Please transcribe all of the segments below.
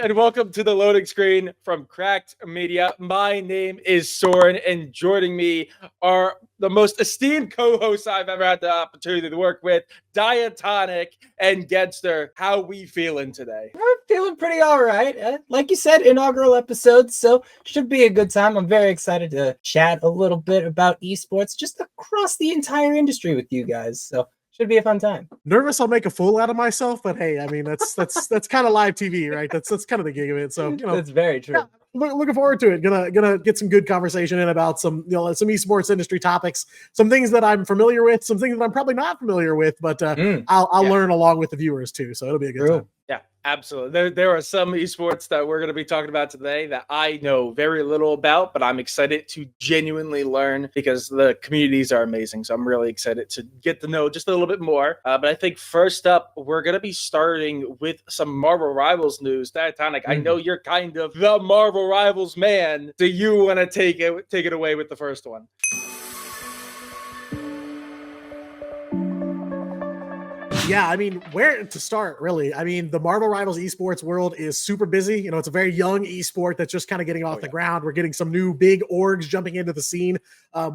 and welcome to the loading screen from Cracked Media. My name is Soren, and joining me are the most esteemed co-hosts I've ever had the opportunity to work with, Diatonic and Gedster. How we feeling today? We're feeling pretty all right. Like you said, inaugural episode, so should be a good time. I'm very excited to chat a little bit about esports just across the entire industry with you guys. So should be a fun time. Nervous I'll make a fool out of myself, but hey, I mean that's kind of live TV, right? That's kind of the gig of it. So that's very true. Yeah, looking forward to it. Gonna get some good conversation in about some some esports industry topics, some things that I'm familiar with, some things that I'm probably not familiar with, but I'll learn along with the viewers too. So it'll be a good time. Yeah, absolutely. There are some esports that we're going to be talking about today that I know very little about, but I'm excited to genuinely learn because the communities are amazing. So I'm really excited to get to know just a little bit more. But I think first up, we're going to be starting with some Marvel Rivals news. Diatonic, I know you're kind of the Marvel Rivals man. Do you want to take it away with the first one? Yeah, I mean, where to start, really? I mean, the Marvel Rivals esports world is super busy. It's a very young esport that's just kind of getting off the ground. We're getting some new big orgs jumping into the scene.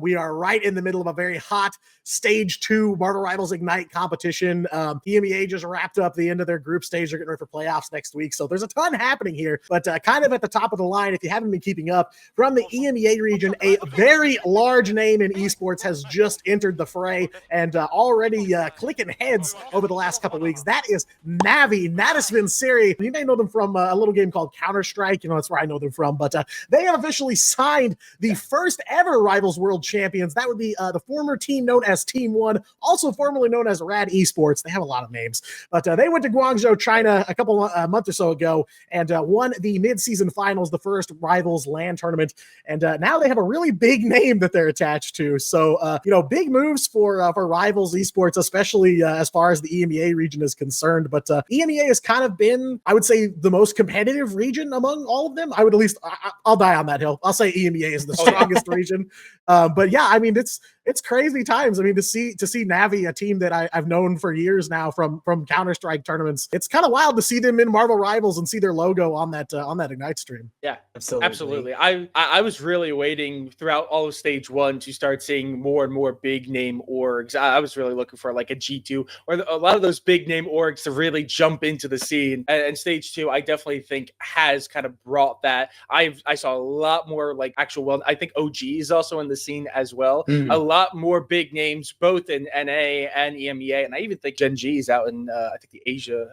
We are right in the middle of a very hot Stage 2 Marvel Rivals Ignite competition. EMEA just wrapped up the end of their group stage. They're getting ready for playoffs next week. So there's a ton happening here. But kind of at the top of the line, if you haven't been keeping up, from the EMEA region, a very large name in esports has just entered the fray and already clicking heads over the last couple of weeks. That is NAVI, Natisvin Siri. You may know them from a little game called Counter-Strike. That's where I know them from. But they have officially signed the first ever Rivals World Champions. That would be the former team known as Team 1, also formerly known as RAD Esports. They have a lot of names. But they went to Guangzhou, China a couple months or so ago and won the mid-season finals, the first Rivals LAN tournament. And now they have a really big name that they're attached to. So, big moves for Rivals Esports, especially as far as the EMEA region is concerned. But EMEA has kind of been, I would say, the most competitive region among all of them. I would at least, I'll die on that hill. I'll say EMEA is the strongest region. But yeah, I mean, it's crazy times. I mean, to see NAVI, a team that I've known for years now from Counter-Strike tournaments, it's kind of wild to see them in Marvel Rivals and see their logo on that Ignite stream. Yeah, absolutely. I was really waiting throughout all of Stage 1 to start seeing more and more big name orgs. I was really looking for like a G2 or a lot of those big name orgs to really jump into the scene. And Stage 2, I definitely think has kind of brought that. I saw a lot more like actual, I think OG is also in the scene as well. A lot more big names, both in NA and EMEA. And I even think Gen G is out in, I think the Asia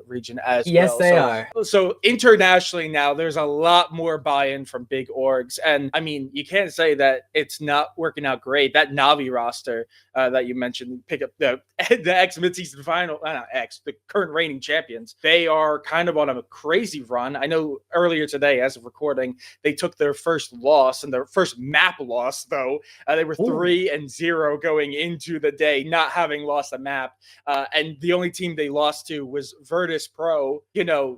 region as well. Yes, they are. So internationally now, there's a lot more buy-in from big orgs. And I mean, you can't say that it's not working out great. That Navi roster that you mentioned, pick up the X mid-season final, the current reigning champions. They are kind of on a crazy run. I know earlier today, as of recording, they took their first loss and their first map loss, though. They were 3-0 going into the day, not having lost a map. And the only team they lost to was Virtus Pro,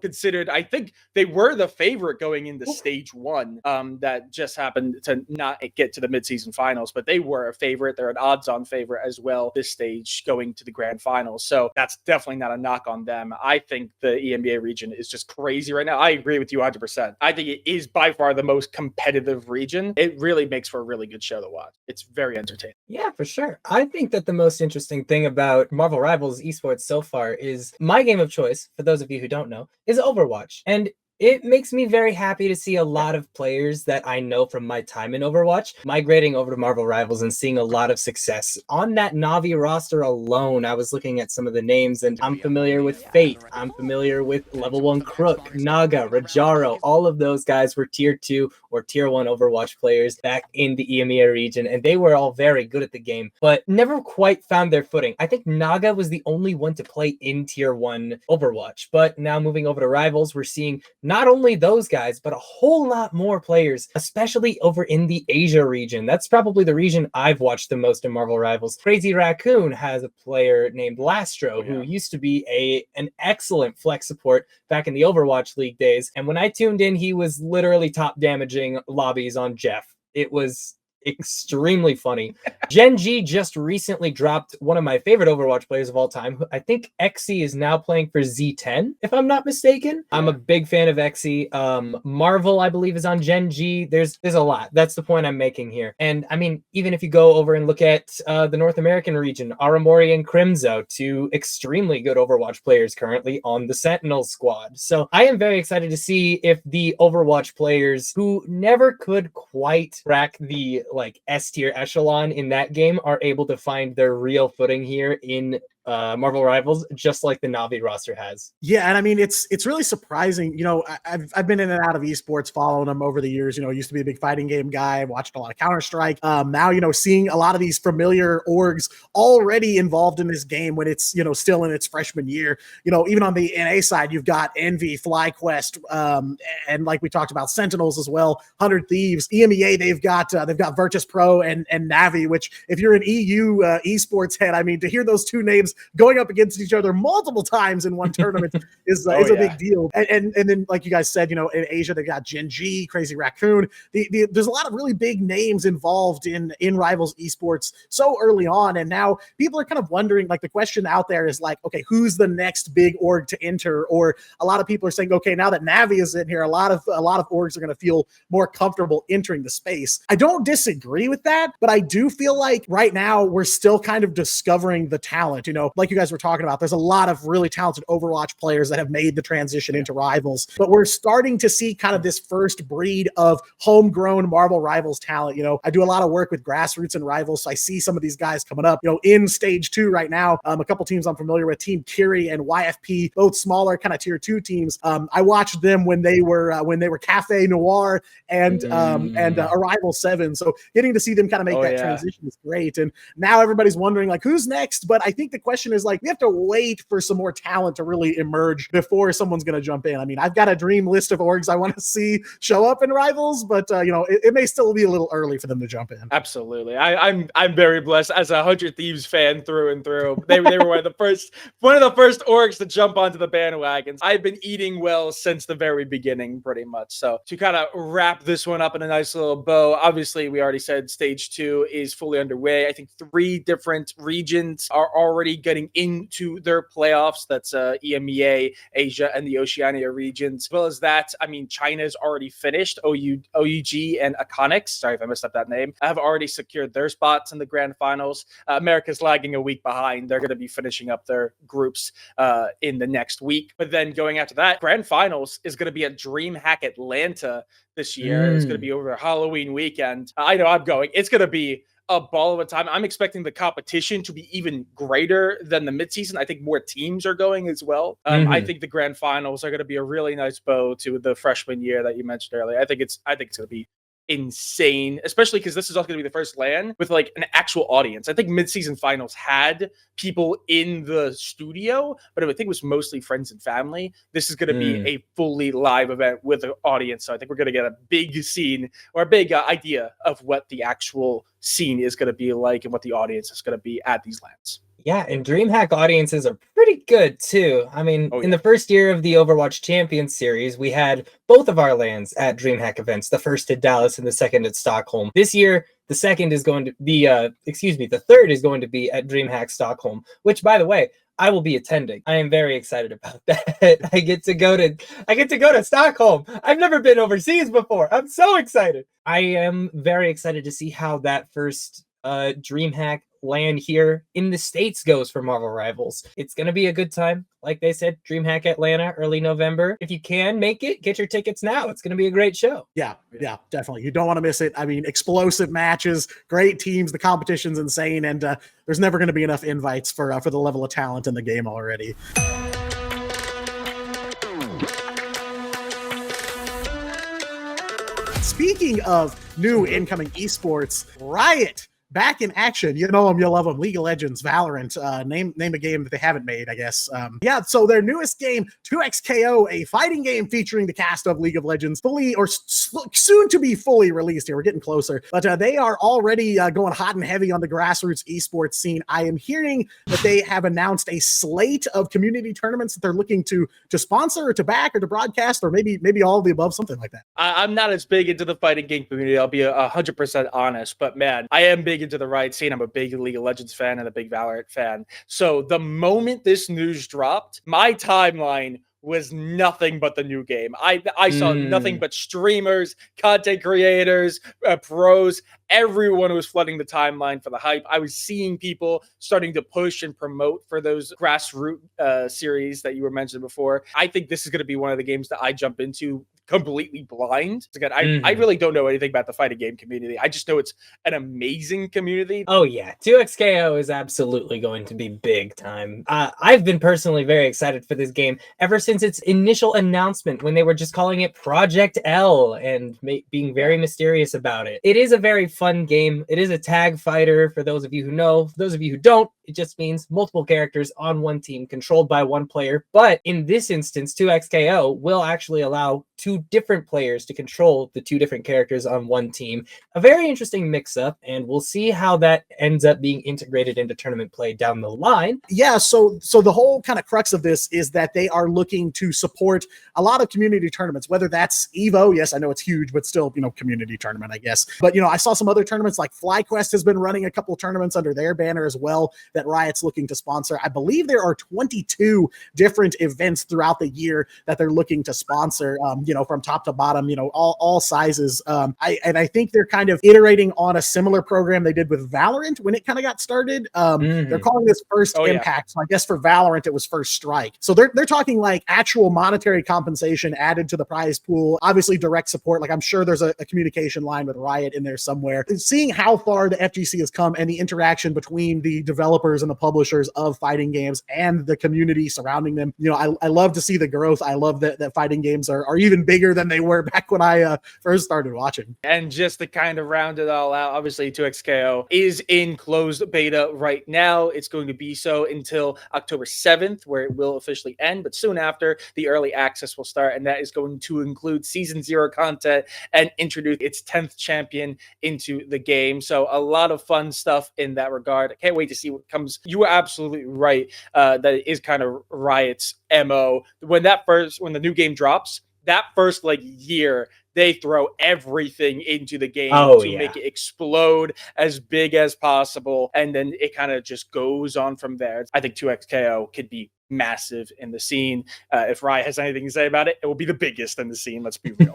considered, I think they were the favorite going into Stage 1 that just happened to not get to the mid-season finals, but they were a favorite. They're an odds-on favorite as well this stage going to the grand finals. So that's definitely not a knock on them. I think the EMEA region is just crazy right now. I agree with you 100%. I think it is by far the most competitive region. It really makes for a really good show to watch. It's very entertaining. Yeah, for sure. I think that the most interesting thing about Marvel Rivals esports so far is my game of choice, for those of you who don't know, is Overwatch. And it makes me very happy to see a lot of players that I know from my time in Overwatch migrating over to Marvel Rivals and seeing a lot of success. On that Navi roster alone, I was looking at some of the names and I'm familiar with Fate. I'm familiar with Level 1 Crook, Naga, Rajaro. All of those guys were Tier 2 or Tier 1 Overwatch players back in the EMEA region, and they were all very good at the game, but never quite found their footing. I think Naga was the only one to play in Tier 1 Overwatch, but now moving over to Rivals, we're seeing not only those guys, but a whole lot more players, especially over in the Asia region. That's probably the region I've watched the most in Marvel Rivals. Crazy Raccoon has a player named Lastro, who used to be an excellent flex support back in the Overwatch League days. And when I tuned in, he was literally top damaging lobbies on Jeff. It was extremely funny. Gen G just recently dropped one of my favorite Overwatch players of all time. I think Xe is now playing for Z10, if I'm not mistaken. Yeah. I'm a big fan of Xe. Marvel, I believe, is on Gen G. There's a lot. That's the point I'm making here. And I mean, even if you go over and look at the North American region, Aramori and Crimzo, two extremely good Overwatch players currently on the Sentinel squad. So I am very excited to see if the Overwatch players who never could quite crack the like S tier echelon in that game are able to find their real footing here in Marvel Rivals, just like the Navi roster has. Yeah, and I mean it's really surprising. You know, I've been in and out of esports, following them over the years. You know, I used to be a big fighting game guy, watched a lot of Counter-Strike. Now, you know, seeing a lot of these familiar orgs already involved in this game when it's, you know, still in its freshman year. You know, even on the NA side, you've got Envy, FlyQuest, and like we talked about, Sentinels as well, 100 Thieves, EMEA. They've got Virtus Pro and Navi. Which, if you're an EU esports head, I mean, to hear those two names going up against each other multiple times in one tournament is a big deal. And then, like you guys said, you know, in Asia, they got Gen G, Crazy Raccoon. There's a lot of really big names involved in Rivals esports so early on. And now people are kind of wondering, like, the question out there is like, okay, who's the next big org to enter? Or a lot of people are saying, okay, now that Navi is in here, a lot of orgs are going to feel more comfortable entering the space. I don't disagree with that, but I do feel like right now we're still kind of discovering the talent. You know, like you guys were talking about, there's a lot of really talented Overwatch players that have made the transition into Rivals, but we're starting to see kind of this first breed of homegrown Marvel Rivals talent. You know, I do a lot of work with grassroots and Rivals, so I see some of these guys coming up, you know, in stage 2 right now. A couple teams I'm familiar with, Team Kiri and YFP, both smaller kind of tier 2 teams. I watched them when they were Cafe Noir and Arrival 7. So getting to see them kind of make that transition is great. And now everybody's wondering, like, who's next? But I think the question is, like, we have to wait for some more talent to really emerge before someone's going to jump in. I mean, I've got a dream list of orgs I want to see show up in Rivals, but you know, it may still be a little early for them to jump in. Absolutely. I'm very blessed as a 100 Thieves fan through and through. They were one of the first orgs to jump onto the bandwagons. I've been eating well since the very beginning, pretty much. So to kind of wrap this one up in a nice little bow, obviously we already said stage 2 is fully underway. I think 3 different regions are already getting into their playoffs. That's EMEA, Asia, and the Oceania regions. As well as that, I mean, China's already finished. OUG and Iconics, sorry if I messed up that name, have already secured their spots in the grand finals. America's lagging a week behind. They're going to be finishing up their groups in the next week. But then going after that, grand finals is going to be at DreamHack Atlanta this year. It's going to be over Halloween weekend. I know I'm going. It's going to be a ball of a time. I'm expecting the competition to be even greater than the midseason. I think more teams are going as well. I think the grand finals are going to be a really nice bow to the freshman year that you mentioned earlier. I think it's going to be insane, especially because this is also going to be the first LAN with like an actual audience. I think mid-season finals had people in the studio, but I think it was mostly friends and family. This is going to be a fully live event with an audience, so I think we're going to get a big scene or a big idea of what the actual scene is going to be like and what the audience is going to be at these LANs. Yeah, and DreamHack audiences are pretty good too. I mean, in the first year of the Overwatch Champions Series, we had both of our LANs at DreamHack events, the first at Dallas and the second at Stockholm. This year, the third is going to be at DreamHack Stockholm, which, by the way, I will be attending. I am very excited about that. I get to go to Stockholm. I've never been overseas before. I'm so excited. I am very excited to see how that first DreamHack LAN here in the States goes for Marvel Rivals. It's going to be a good time. Like they said, DreamHack Atlanta, early November. If you can make it, get your tickets now. It's going to be a great show. Yeah, definitely. You don't want to miss it. I mean, explosive matches, great teams. The competition's insane, and there's never going to be enough invites for the level of talent in the game already. Speaking of new incoming esports, Riot back in action. You know them, you love them. League of Legends, Valorant, name a game that they haven't made, I guess. Yeah, so their newest game, 2XKO, a fighting game featuring the cast of League of Legends, fully or soon to be fully released here. We're getting closer, but they are already going hot and heavy on the grassroots esports scene. I am hearing that they have announced a slate of community tournaments that they're looking to sponsor or to back or to broadcast, or maybe all of the above, something like that. I'm not as big into the fighting game community. I'll be 100% honest, but man, I am big into the Riot scene. I'm a big League of Legends fan and a big Valorant fan. So the moment this news dropped, my timeline was nothing but the new game. I saw nothing but streamers, content creators, pros, everyone was flooding the timeline for the hype. I was seeing people starting to push and promote for those grassroots series that you were mentioning before. I think this is going to be one of the games that I jump into completely blind. Again, I really don't know anything about the fighting game community. I just know it's an amazing community. Oh yeah, 2XKO is absolutely going to be big time. I've been personally very excited for this game ever since its initial announcement, when they were just calling it Project L and being very mysterious about it. It is a very fun game. It is a tag fighter, for those of you who know. For those of you who don't, it just means multiple characters on one team controlled by one player. But in this instance, 2XKO will actually allow two different players to control the two different characters on one team. A very interesting mix-up, and we'll see how that ends up being integrated into tournament play down the line. Yeah, so the whole kind of crux of this is that they are looking to support a lot of community tournaments, whether that's Evo. Yes, I know it's huge, but still, community tournament, I guess. But, I saw some other tournaments, like FlyQuest has been running a couple tournaments under their banner as well that Riot's looking to sponsor. I believe there are 22 different events throughout the year that they're looking to sponsor, from top to bottom, all sizes. I think they're kind of iterating on a similar program they did with Valorant when it kind of got started. They're calling this First Impact. So I guess for Valorant, it was First Strike. So they're talking like actual monetary compensation added to the prize pool, obviously direct support. Like I'm sure there's a communication line with Riot in there somewhere. Seeing how far the FGC has come and the interaction between the developers and the publishers of fighting games and the community surrounding them, I love to see the growth. I love that fighting games are even bigger than they were back when I first started watching. And just to kind of round it all out, obviously 2XKO is in closed beta right now. It's going to be so until October 7th, where it will officially end. But soon after, the early access will start, and that is going to include Season 0 content and introduce its 10th champion into the game. So a lot of fun stuff in that regard. I can't wait to see what comes. You were absolutely right that it is kind of Riot's MO. When the new game drops, that first year, they throw everything into the game to make it explode as big as possible. And then it kind of just goes on from there. I think 2XKO could be massive in the scene. If Riot has anything to say about it, it will be the biggest in the scene. Let's be real.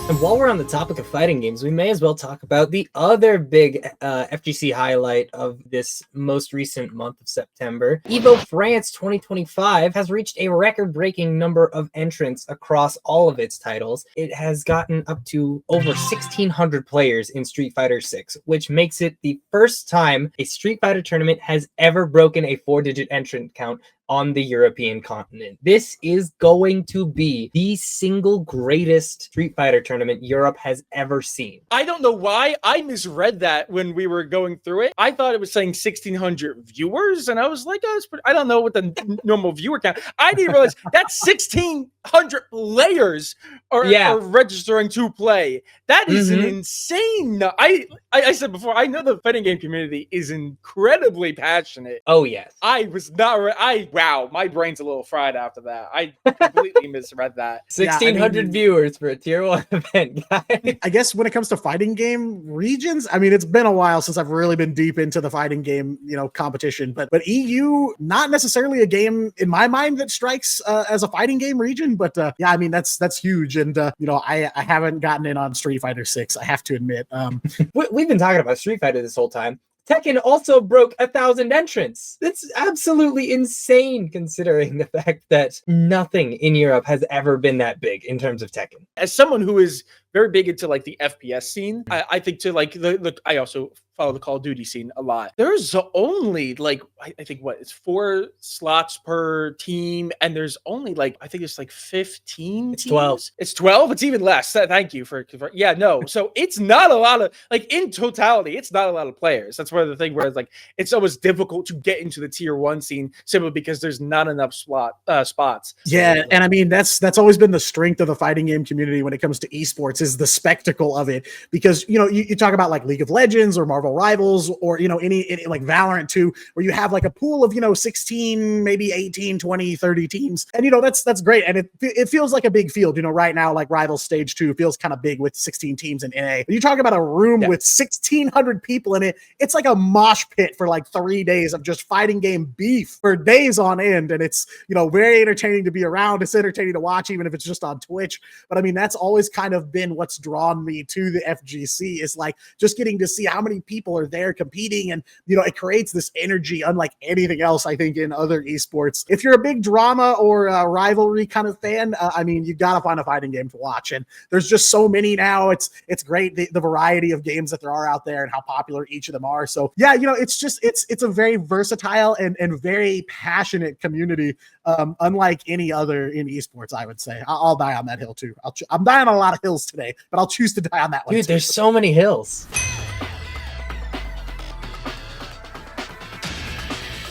And while we're on the topic of fighting games, we may as well talk about the other big FGC highlight of this most recent month of September. Evo France 2025 has reached a record-breaking number of entrants across all of its titles. It has gotten up to over 1,600 players in Street Fighter 6, which makes it the first time a Street Fighter tournament has ever broken a 4-digit entrant count on the European continent. This is going to be the single greatest Street Fighter tournament Europe has ever seen. I don't know why I misread that when we were going through it. I thought it was saying 1,600 viewers, and I was like, I don't know what the normal viewer count. I didn't realize that's 1,600 players are registering to play. That is an insane. I said before, I know the fighting game community is incredibly passionate. Oh yes. I was not. Wow, my brain's a little fried after that. I completely misread that. 1,600 viewers for a tier 1 event, guys. I guess when it comes to fighting game regions, it's been a while since I've really been deep into the fighting game, competition. But EU, not necessarily a game in my mind that strikes as a fighting game region. But that's huge. And I haven't gotten in on Street Fighter 6. I have to admit. We've been talking about Street Fighter this whole time. Tekken also broke 1,000 entrants. That's absolutely insane, considering the fact that nothing in Europe has ever been that big in terms of Tekken. As someone who is very big into like the FPS scene. I think to like I also follow the Call of Duty scene a lot. There's only like, I think what, it's 4 slots per team, and there's only like, I think it's like 15 It's teams. 12. It's 12? It's even less. Thank you for, yeah, no. So it's not a lot of, like in totality, it's not a lot of players. That's one of the things where it's like, it's always difficult to get into the tier 1 scene simply because there's not enough spots. Yeah, and I mean that's always been the strength of the fighting game community when it comes to esports, is the spectacle of it. Because you talk about like League of Legends or Marvel Rivals, or any like Valorant too, where you have like a pool of 16, maybe 18, 20, 30 teams, and that's great, and it feels like a big field. Right now, like Rivals Stage 2 feels kind of big with 16 teams in NA. But you talk about a room with 1,600 people in it, it's like a mosh pit for like 3 days of just fighting game beef for days on end, and it's very entertaining to be around. It's entertaining to watch, even if it's just on Twitch. But I mean, that's always kind of been what's drawn me to the FGC, is like just getting to see how many people are there competing, and it creates this energy unlike anything else I think in other esports. If you're a big drama or rivalry kind of fan, I mean, you gotta find a fighting game to watch, and there's just so many now. It's great, the variety of games that there are out there and how popular each of them are. So yeah, it's a very versatile and very passionate community, unlike any other in esports, I would say. I'll die on that hill too. I'm dying on a lot of hills today, but I'll choose to die on that one. Dude, too. there's so many hills.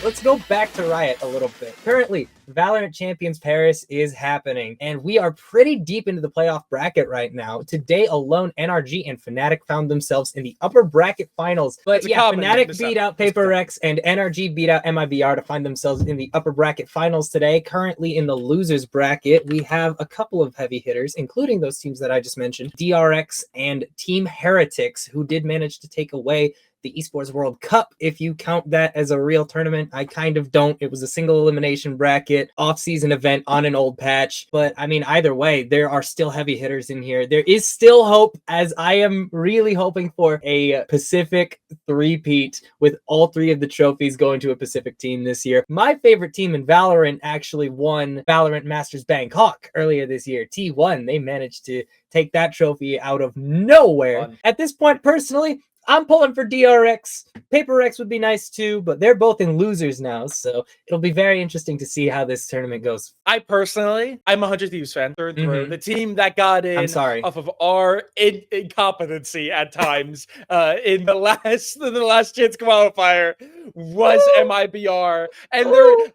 Let's go back to Riot a little bit. Currently, Valorant Champions Paris is happening, and we are pretty deep into the playoff bracket right now. Today alone, NRG and Fnatic found themselves in the upper bracket finals. But yeah, Fnatic beat out PaperX, and NRG beat out MIBR to find themselves in the upper bracket finals today. Currently in the losers bracket, we have a couple of heavy hitters, including those teams that I just mentioned, DRX and Team Heretics, who did manage to take away the Esports World Cup, if you count that as a real tournament. I kind of don't. It was a single elimination bracket, off-season event on an old patch. But I mean, either way, there are still heavy hitters in here. There is still hope, as I am really hoping for a Pacific three-peat with all 3 of the trophies going to a Pacific team this year. My favorite team in Valorant actually won Valorant Masters Bangkok earlier this year. T1, they managed to take that trophy out of nowhere. Fun. At this point, personally, I'm pulling for DRX. PaperX would be nice too, but they're both in losers now, so it'll be very interesting to see how this tournament goes. I'm a 100 Thieves fan through and through. The team that got in off of our incompetency at times in the last chance qualifier was MIBR. And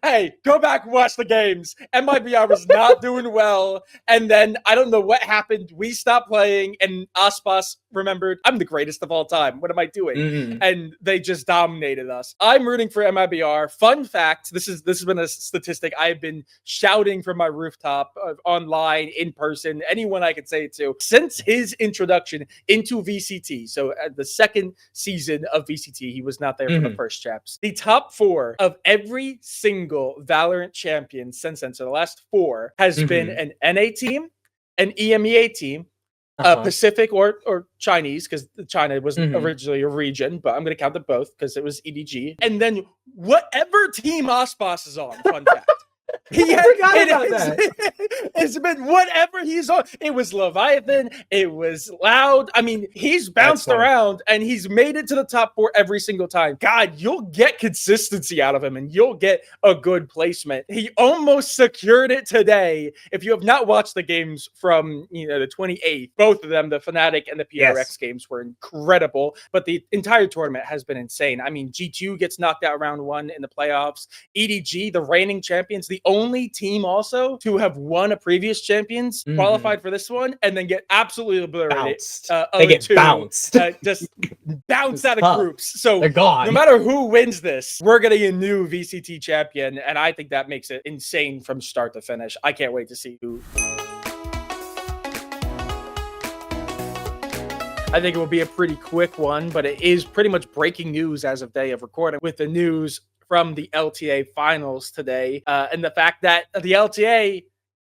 hey, go back and watch the games. MIBR was not doing well, and then I don't know what happened. We stopped playing, and Aspas remembered, I'm the greatest of all time. What am I doing? And they just dominated us. I'm rooting for MIBR. Fun fact, this has been a statistic I've been shouting from my rooftop, online, in person, anyone I could say it to, since his introduction into VCT. So at the second season of VCT, he was not there for the first chaps. The top 4 of every single Valorant champion since then, so the last 4, has been an NA team, an EMEA team, Pacific or Chinese, because China was originally a region, but I'm going to count them both because it was EDG. And then whatever team Aspas is on, fun fact. It's been whatever he's on. It was Leviathan. It was Loud. I mean, he's bounced around and he's made it to the top 4 every single time. God, you'll get consistency out of him and you'll get a good placement. He almost secured it today. If you have not watched the games from the 28th, both of them, the Fnatic and the PRX games, were incredible. But the entire tournament has been insane. I mean, G2 gets knocked out round 1 in the playoffs. EDG, the reigning champions, the only team also to have won a previous champions, qualified for this one, and then get absolutely obliterated. They get bounced. Just bounced out of groups. So they're gone. No matter who wins this, we're getting a new VCT champion, and I think that makes it insane from start to finish. I can't wait to see who. I think it will be a pretty quick one, but it is pretty much breaking news as of day of recording, with the news from the LTA finals today, and the fact that the LTA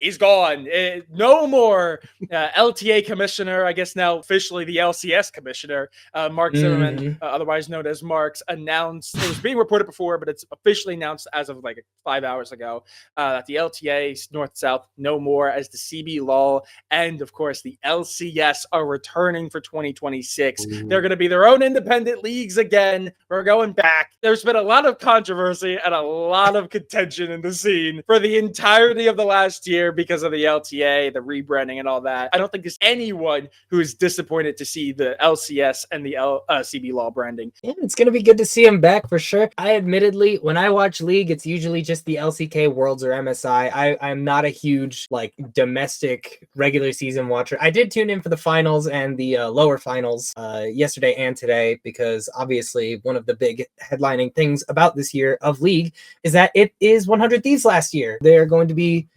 he's gone. No more LTA commissioner, I guess now officially the LCS commissioner, Mark Zimmerman, otherwise known as Marks, announced, it was being reported before, but it's officially announced as of like 5 hours ago, that the LTA North-South no more, as the CB LOL and of course the LCS are returning for 2026. They're going to be their own independent leagues again. We're going back. There's been a lot of controversy and a lot of contention in the scene for the entirety of the last year because of the LTA, the rebranding and all that. I don't think there's anyone who is disappointed to see the LCS and the CB LOL branding. Yeah, it's going to be good to see him back for sure. I admittedly, when I watch League, it's usually just the LCK, Worlds, or MSI. I'm not a huge like domestic regular season watcher. I did tune in for the finals and the lower finals yesterday and today, because obviously one of the big headlining things about this year of League is that it is 100 Thieves last year. They're going to be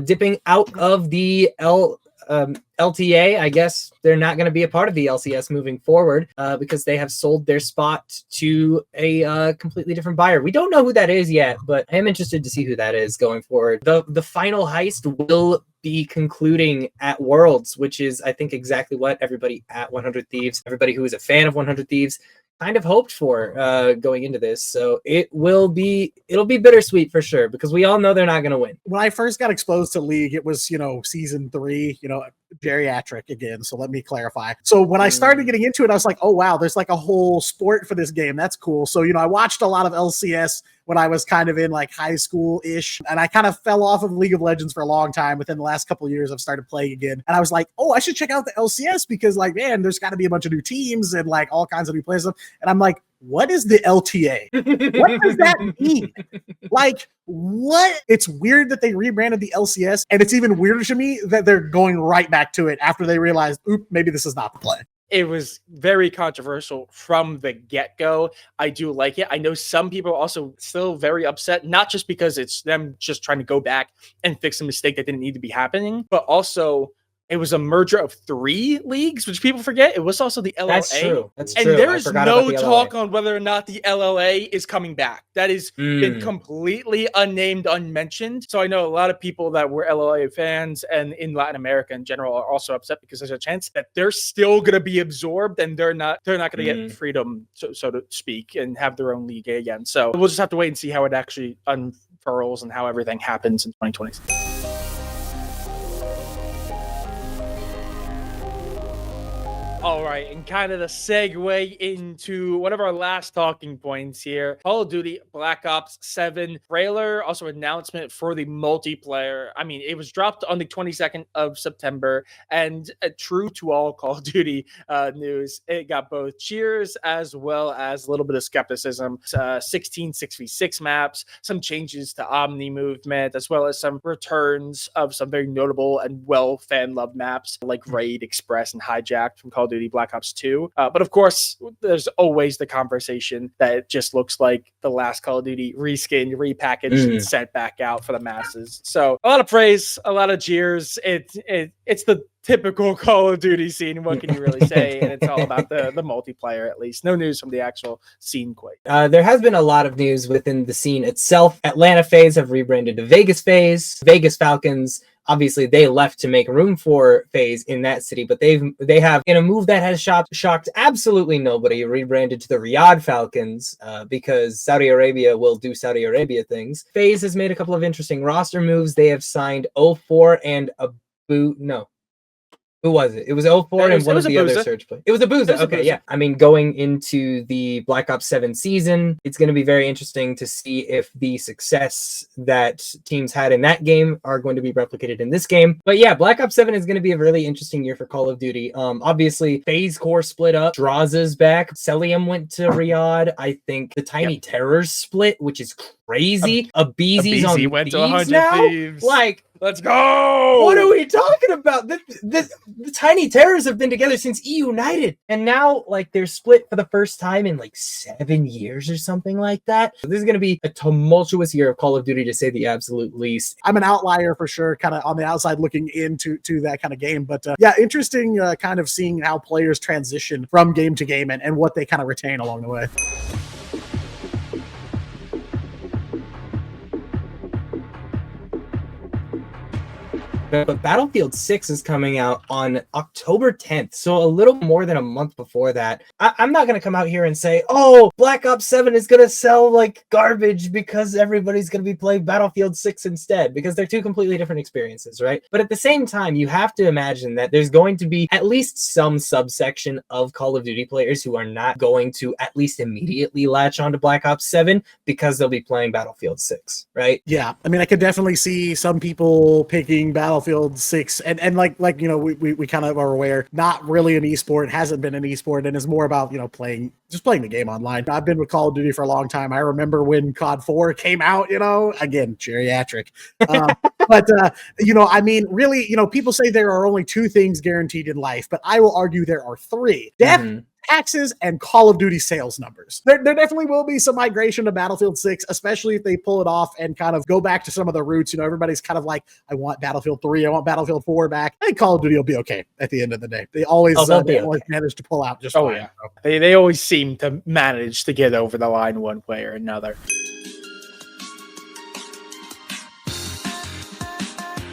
dipping out of the LTA. I guess they're not going to be a part of the LCS moving forward because they have sold their spot to a completely different buyer. We don't know who that is yet, but I am interested to see who that is going forward. The final heist will be concluding at Worlds, which is, I think, exactly what everybody at 100 Thieves, everybody who is a fan of 100 Thieves, kind of hoped for going into this. So it'll be bittersweet for sure, because we all know they're not going to win. When I first got exposed to League, it was, season 3, geriatric again. So let me clarify. So when I started getting into it, I was like, oh, wow, there's like a whole sport for this game. That's cool. So, I watched a lot of LCS when I was kind of in like high school-ish, and I kind of fell off of League of Legends for a long time. Within the last couple of years, I've started playing again. And I was like, oh, I should check out the LCS because like, man, there's got to be a bunch of new teams and like all kinds of new players. And I'm like, what is the LTA? What does that mean? Like, what? It's weird that they rebranded the LCS, and it's even weirder to me that they're going right back to it after they realized, oop, maybe this is not the play. It was very controversial from the get-go. I do like it. I know some people are also still very upset, not just because it's them just trying to go back and fix a mistake that didn't need to be happening, but also it was a merger of 3 leagues, which people forget. It was also the LLA. That's true. That's and true. there is no talk on whether or not the LLA is coming back. That has been completely unnamed, unmentioned. So I know a lot of people that were LLA fans and in Latin America in general are also upset because there's a chance that they're still going to be absorbed and they're not going to get freedom, so to speak, and have their own league again. So we'll just have to wait and see how it actually unfurls and how everything happens in 2026. All right, and kind of the segue into one of our last talking points here. Call of Duty Black Ops 7 trailer, also announcement for the multiplayer. I mean, it was dropped on the 22nd of September, and true to all Call of Duty news, it got both cheers as well as a little bit of skepticism. 16 6v6 maps, some changes to Omni movement, as well as some returns of some very notable and well fan-loved maps like Raid, Express, and Hijacked from Call of Duty Black Ops 2. But of course, there's always the conversation that it just looks like the last Call of Duty reskinned, repackaged, and sent back out for the masses. So a lot of praise, a lot of jeers. It's the typical Call of Duty scene. What can you really say? And it's all about the multiplayer, at least. No news from the actual scene quite. There has been a lot of news within the scene itself. Atlanta FaZe have rebranded to Vegas FaZe. Vegas Falcons, obviously they left to make room for FaZe in that city, but they have, in a move that has shocked absolutely nobody, rebranded to the Riyadh Falcons because Saudi Arabia will do Saudi Arabia things. FaZe has made a couple of interesting roster moves. They have signed 04 and who was it? It was 04 and one of the other search players. It was a Booza. Okay, yeah. I mean, going into the Black Ops 7 season, it's going to be very interesting to see if the success that teams had in that game are going to be replicated in this game. But yeah, Black Ops 7 is going to be a really interesting year for Call of Duty. Obviously, FaZe Core split up. Draza's back. Celium went to Riyadh. I think the Tiny Terrors split, which is crazy. Abizi's on went Thieves to 100 now. Thieves. Like, let's go! What are we talking about? The Tiny Terrors have been together since E United, and now like they're split for the first time in like 7 years or something like that. So this is going to be a tumultuous year of Call of Duty, to say the absolute least. I'm an outlier for sure, kind of on the outside looking into that kind of game, but yeah, interesting kind of seeing how players transition from game to game and what they kind of retain along the way. but Battlefield 6 is coming out on October 10th, so a little more than a month before that. I'm not going to come out here and say, oh, Black Ops 7 is going to sell like garbage because everybody's going to be playing Battlefield 6 instead, because they're two completely different experiences, right? But at the same time, you have to imagine that there's going to be at least some subsection of Call of Duty players who are not going to at least immediately latch onto Black Ops 7 because they'll be playing Battlefield 6, right? Yeah, I mean, I could definitely see some people picking Battlefield 6, and like you know, we kind of are aware, not really an esport, hasn't been an esport, and is more about, you know, playing the game online. I've been with Call of Duty for a long time. I remember when COD 4 came out, you know, again, geriatric. But you know, I mean, really, you know, people say there are only two things guaranteed in life, but I will argue there are three: death, taxes, and Call of Duty sales numbers. There definitely will be some migration to Battlefield 6, especially if they pull it off and kind of go back to some of the roots. You know, everybody's kind of like, I want Battlefield 3, I want Battlefield 4 back. I think Call of Duty will be okay at the end of the day. They always, always manage to pull out just fine. Yeah. They always seem to manage to get over the line one way or another.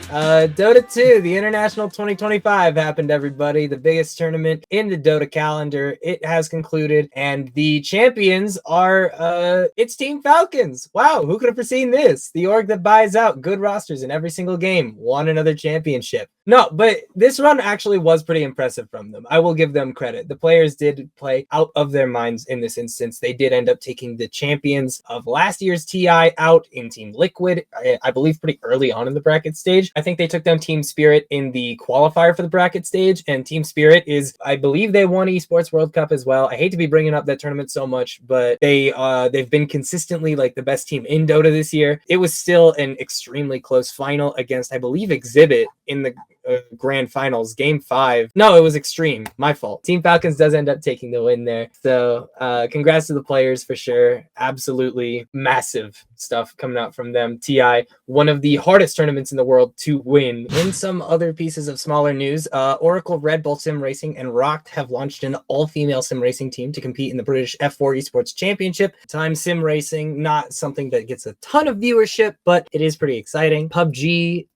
Dota 2, the International 2025 happened, everybody. The biggest tournament in the Dota calendar. It has concluded, and the champions are it's Team Falcons. Wow, who could have foreseen this? The org that buys out good rosters in every single game won another championship. No, but this run actually was pretty impressive from them. I will give them credit. The players did play out of their minds in this instance. They did end up taking the champions of last year's TI out in Team Liquid, I believe pretty early on in the bracket stage. I think they took down Team Spirit in the qualifier for the bracket stage, and Team Spirit is, I believe they won Esports World Cup as well. I hate to be bringing up that tournament so much, but they've been consistently like the best team in Dota this year. It was still an extremely close final against, I believe, Exhibit in the grand finals, game 5. No, it was Xtreme. My fault. Team Falcons does end up taking the win there. So congrats to the players for sure. Absolutely massive stuff coming out from them. TI, one of the hardest tournaments in the world to win. In some other pieces of smaller news, Oracle, Red Bull Sim Racing, and Rocked have launched an all-female sim racing team to compete in the British F4 Esports Championship. Time sim racing, not something that gets a ton of viewership, but it is pretty exciting. PUBG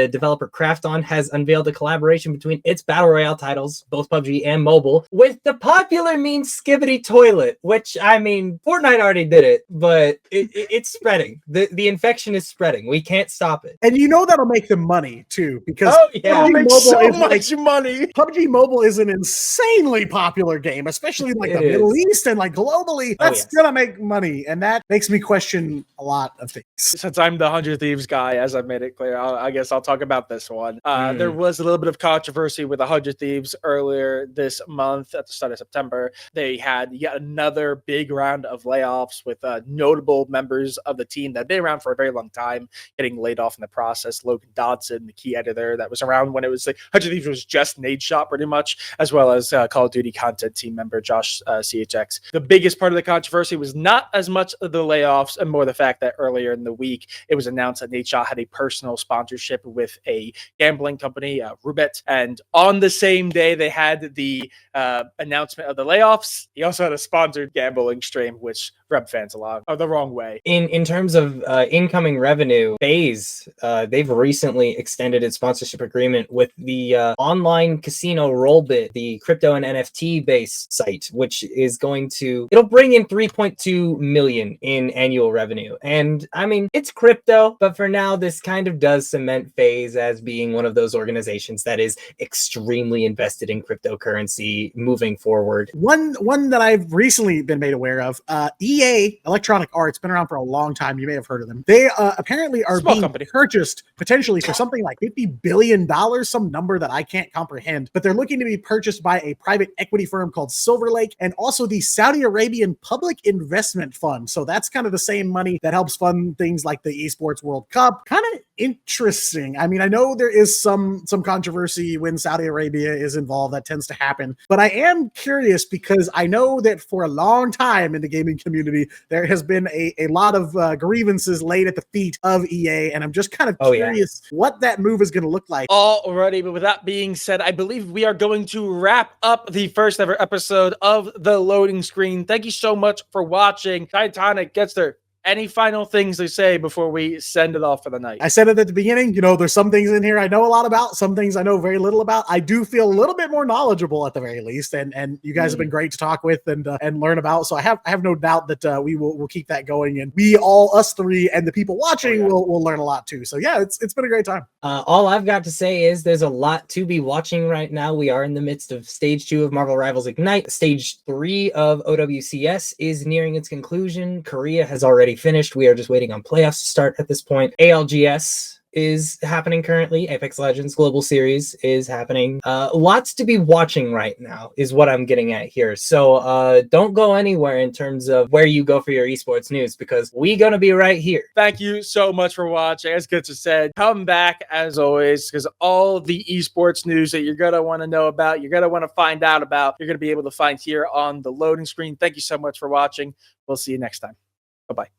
developer Krafton has unveiled a collaboration between its battle royale titles, both PUBG and mobile, with the popular meme Skibbity Toilet, which, I mean, Fortnite already did it, but it's spreading. The infection is spreading. We can't stop it. And you know that'll make them money too, because PUBG Mobile so much money. PUBG Mobile is an insanely popular game, especially in like the Middle East and like globally. That's gonna make money, and that makes me question a lot of things. Since I'm the 100 Thieves guy, as I made it clear, I guess I'll talk about this one. There was a little bit of controversy with 100 Thieves earlier this month at the start of September. They had yet another big round of layoffs with notable members of the team that had been around for a very long time getting laid off in the process. Logan Dodson, the key editor that was around when it was like 100 Thieves was just Nadeshot pretty much, as well as Call of Duty content team member Josh CHX. The biggest part of the controversy was not as much of the layoffs and more the fact that earlier in the week it was announced that Nadeshot had a personal sponsorship with a gambling company, Rubet, and on the same day they had the announcement of the layoffs, he also had a sponsored gambling stream, which rubbed fans a lot the wrong way. In terms of incoming revenue, FaZe, they've recently extended its sponsorship agreement with the online casino Rollbit, the crypto and NFT based site, which is it'll bring in 3.2 million in annual revenue. And I mean, it's crypto, but for now, this kind of does cement FaZe as being one of those organizations that is extremely invested in cryptocurrency moving forward. One that I've recently been made aware of, EA, Electronic Arts, been around for a long time. You may have heard of them. They apparently are being purchased potentially for something like $50 billion, some number that I can't comprehend, but they're looking to be purchased by a private equity firm called Silver Lake and also the Saudi Arabian Public Investment Fund. So that's kind of the same money that helps fund things like the Esports World Cup. Kind of interesting. I mean, I know there is some controversy when Saudi Arabia is involved. That tends to happen. But I am curious because I know that for a long time in the gaming community, there has been a lot of grievances laid at the feet of EA. And I'm just kind of curious what that move is going to look like. Alrighty, but with that being said, I believe we are going to wrap up the first ever episode of The Loading Screen. Thank you so much for watching. Titanic gets their any final things to say before we send it off for the night? I said it at the beginning, you know, there's some things in here I know a lot about, some things I know very little about. I do feel a little bit more knowledgeable at the very least, and you guys have been great to talk with and learn about. So I have no doubt that we'll keep that going, and us three and the people watching will learn a lot too. So yeah, it's been a great time. All I've got to say is there's a lot to be watching right now. We are in the midst of stage 2 of Marvel Rivals Ignite. Stage 3 of OWCS is nearing its conclusion. Korea has already finished. We are just waiting on playoffs to start at this point. ALGS is happening currently. Apex Legends Global Series is happening. Lots to be watching right now is what I'm getting at here. So don't go anywhere in terms of where you go for your esports news, because we're going to be right here. Thank you so much for watching. As Gitsa said, come back as always, because all the esports news that you're going to want to know about, you're going to want to find out about, you're going to be able to find here on the loading screen. Thank you so much for watching. We'll see you next time. Bye-bye.